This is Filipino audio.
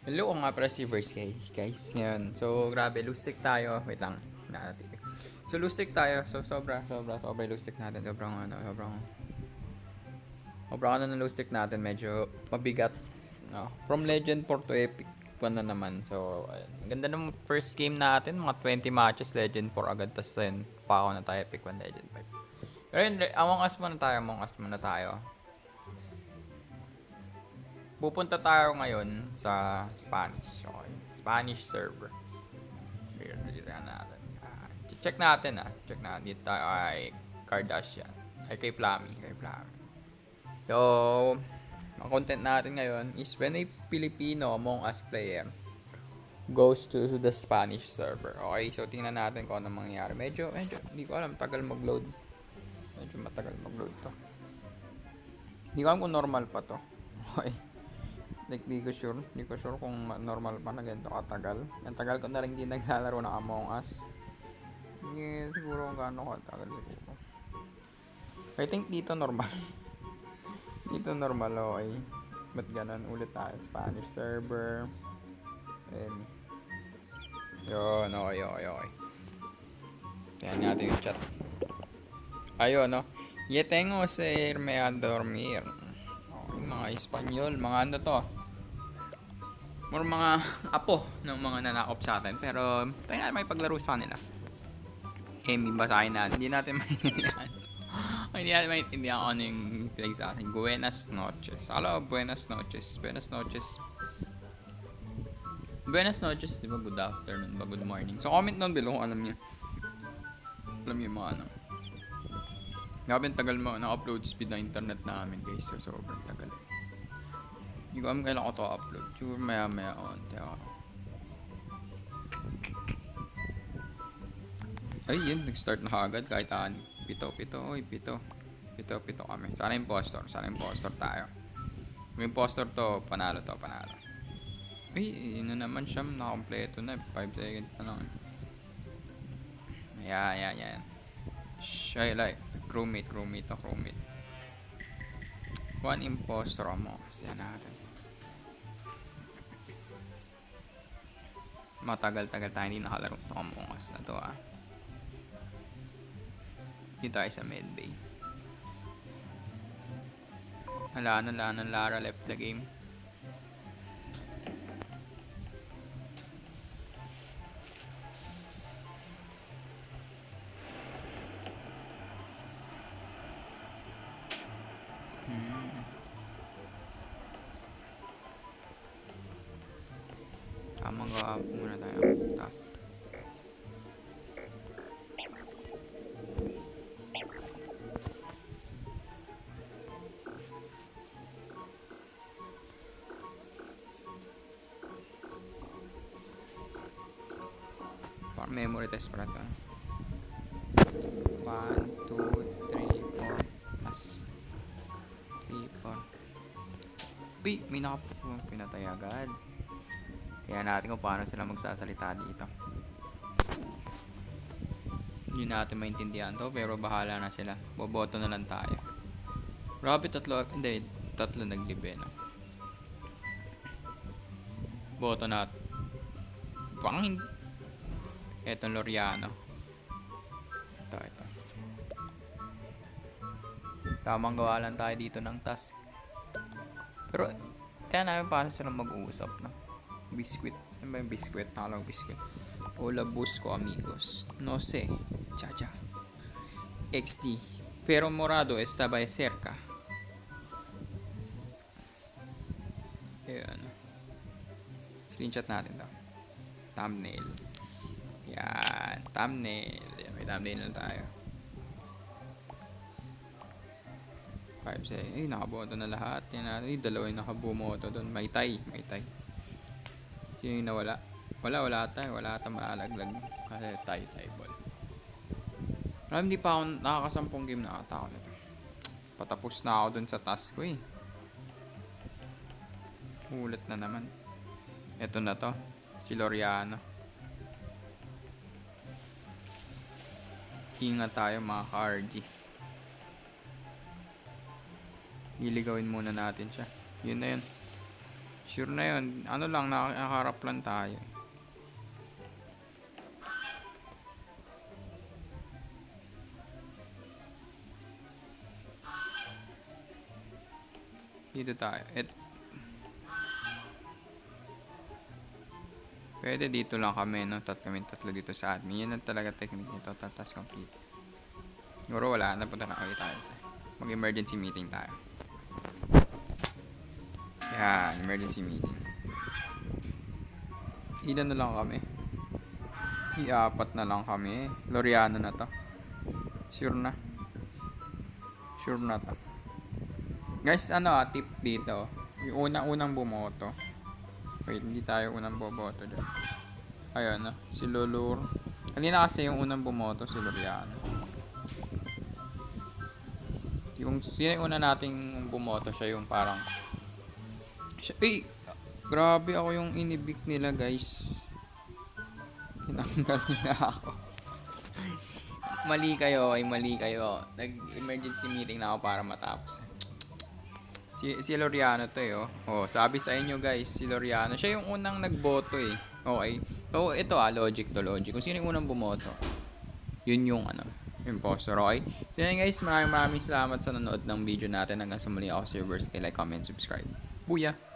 Hello, ako nga pala si Verse guys. Ngayon, so grabe, loose tayo. Wait lang, natin. So loose tayo. So sobra loose natin. Sobrang ano ng loose natin. Medyo mabigat. No? From Legend 4 to Epic 1 na naman. So, ayun. Ang ganda ng first game natin. Mga 20 matches, Legend 4 agad. Tapos yun, pa ako na tayo, Epic 1, Legend 5. Pero yun, Among Us muna tayo. Pupunta tayo ngayon sa Spanish. Okay. Spanish server. Bigyan natin. Check natin Check natin. Dito tayo ay Kardashian. Ay kay Flammy. So, ang content natin ngayon is when a Filipino Among Us player goes to the Spanish server. Okay, so tingnan natin kung ano mangyayari. Medyo, hindi ko alam, tagal mag-load. Medyo matagal mag-load to. Hindi ko alam kung normal pa to. Okay. Like, di ko sure kung normal pa na ganito katagal. Ang tagal ko na rin hindi naglalaro ng Among Us. Hindi, siguro kung gaano katagal siguro. I think dito normal. Dito normal, okay. Ba't ganun? Ulit tayo. Spanish server. And, yun, okay. Tingnan natin yung chat. Ayun, no. Ya tengo que irme a dormir. Okay, mga Espanyol, mga ano to. Mga apo ng mga nanakop sa atin. Pero, tayo na may paglaro sa kanila. Emi, basahin na. Hindi natin maintindihan. Hindi natin maintindihan kung ano yung pinag sa atin. Buenas noches. Hello, buenas noches. Buenas noches, di ba? Good afternoon ba? Good morning. So, comment down below kung alam niyo. Alam niyo yung mga ano. Grabe ang tagal mo na upload speed ng internet namin, guys. So, sobrang tagal. Hindi ko alam kailan ko to upload. Siguro maya on. Ay, yun. Nag-start na agad kahit aan. Pito. Oy, pito kami. Sana impostor tayo. Kung impostor to, panalo. Ay, yun na naman siya. Nakakompleto na. 5 seconds na lang. Yan. Shy like. Crewmate. One impostor mo. Kasi yan natin. Matagal-tagal tayo hindi nakalaro ng Among Us na to Dito tayo sa medbay. Hala na Lara left the game. Tamang gawa muna tayo ng task. Memory test para ito. 1, 2, 3, 4 plus 3, 4. Uy, may pinatay agad. Kaya natin kung paano sila magsasalita dito. Hindi natin maintindihan to, pero bahala na sila. Boboto na lang tayo. Grabe, tatlo naglibe no? Boto natin. Pang Eto Loriano. Ito. Tamang gawa lang tayo dito ng task. Pero, kaya namin paano sila mag-uusap, no? Biscuit. Ano ba yung biscuit? Nakalang biscuit. Hola, busco, amigos. No sé. Cha. XD. Pero morado estaba cerca. Ayan. Screenshot natin to. Thumbnail. Yan. Thumbnail. May thumbnail na tayo. 5 say. Ay, nakaboto na lahat. Yan natin. Dalawa yung nakabumoto doon. May tie. Sino yung nawala? Wala tayo. Wala tayo maalaglag. Kasi tie ball. Alam, hindi pa ako nakakasampung game na ata ako nito. Patapos na ako dun sa task ko Ulit na naman. Ito na to. Si Loriano. Ingat tayo mga ka-RG. Iligawin muna natin siya. Yun na yun. Sure na yun. Ano lang, nakaharap lang tayo. Dito tayo. Pwede dito lang kami, no? Tatlo dito sa admin. Yan ang talaga technique nito. Task complete. Siguro wala. Napunta na kami tayo. Mag-emergency meeting tayo. Yan, emergency meeting. Ilan na lang kami? I-apat na lang kami. Loriano na to. Sure na. Sure na to. Guys, tip dito. Yung unang bumoto. Wait, hindi tayo unang boboto dyan. Ayun, si Lulur. Kanina kasi yung unang bumoto, si Loriano. Yung sino yung una nating bumoto, siya yung parang... grabe ako yung inibik nila, guys. Tinanggal nila ako. Mali kayo. Nag-emergency meeting na ako para matapos. Si Loriano to sabi sa inyo guys, si Loriano. Siya yung unang nagboto Okay. So, ito logic. Kung sino yung unang bumoto, yun yung impostor, okay? So yun guys, maraming salamat sa nanood ng video natin. Hanggang sa muli ako, servers. Like, comment, subscribe. Buya!